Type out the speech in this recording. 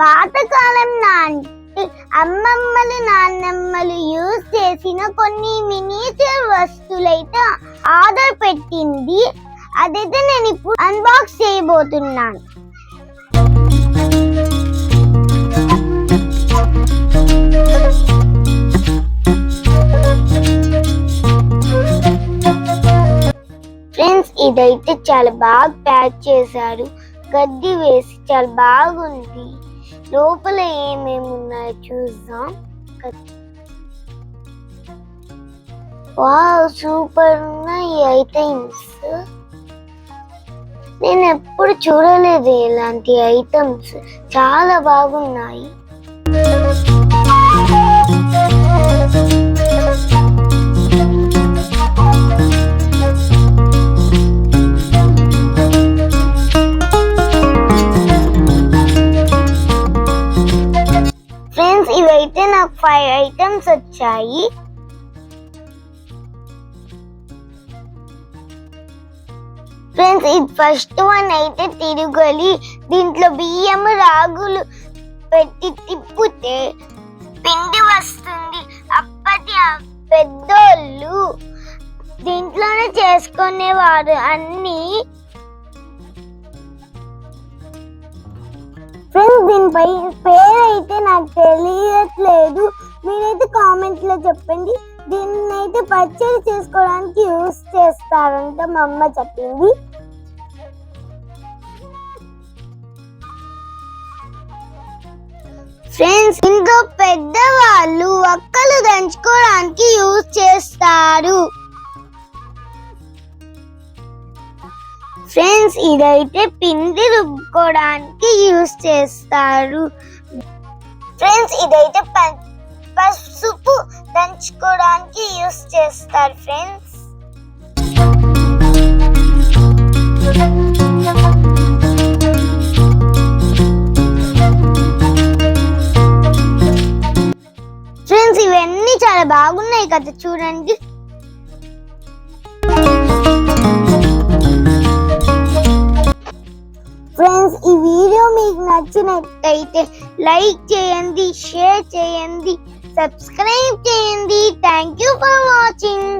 పాతకాలం నాటి అమ్మమ్మలు నాన్నమ్మలు యూజ్ చేసిన కొన్ని మినియేచర్ వస్తువులైతే ఆర్డర్ పెట్టింది. అదైతే నేను ఇప్పుడు అన్బాక్స్ చేయబోతున్నాను. ఫ్రెండ్స్, ఇదైతే చాలా బాగా ప్యాక్ చేశారు. గడ్డి వేసి చాలా బాగుంది. లోపల ఏమేమి ఉన్నాయో చూద్దాం. వావ్, సూపర్ ఉన్నాయి ఐటమ్స్. నేను ఎప్పుడు చూడలేదు ఇలాంటి ఐటమ్స్, చాలా బాగున్నాయి. ఫ్రెండ్స్, ఇవైతే నాకు 5 ఐటమ్స్ వచ్చాయి. ఫ్రెండ్స్, ఇది ఫస్ట్ వన్ అయితే తిరుగలి. దీంట్లో బియ్యం రాగులు పెట్టి తిప్పితే పిండి వస్తుంది. అప్పటి పెద్దోళ్ళు దీంట్లోనే చేసుకునేవారు అన్ని. ఫ్రెండ్స్, దీనిపై పేరు అయితే నాకు తెలియట్లేదు, మీరైతే కామెంట్ లో చెప్పండి. దీన్ని అయితే పచ్చడి చేసుకోవడానికి యూస్ చేస్తారంట మా అమ్మ చెప్పింది. ఫ్రెండ్స్, ఇంకో పెద్దవాళ్ళు ఒక్కలు దంచుకోవడానికి యూస్ చేస్తారు. ఫ్రెండ్స్, ఇదైతే పిండి రుబ్బుకోవడానికి యూస్ చేస్తారు. ఫ్రెండ్స్, ఇదైతే పసుపు దంచుకోవడానికి యూస్ చేస్తారు. ఫ్రెండ్స్, ఫ్రెండ్స్, ఇవన్నీ చాలా బాగున్నాయి కదా, చూడండి. ఫ్రెండ్స్, ఈ వీడియో మీకు నచ్చినట్టయితే లైక్ చేయండి, షేర్ చేయండి, సబ్స్క్రైబ్ చేయండి. Thank you for watching.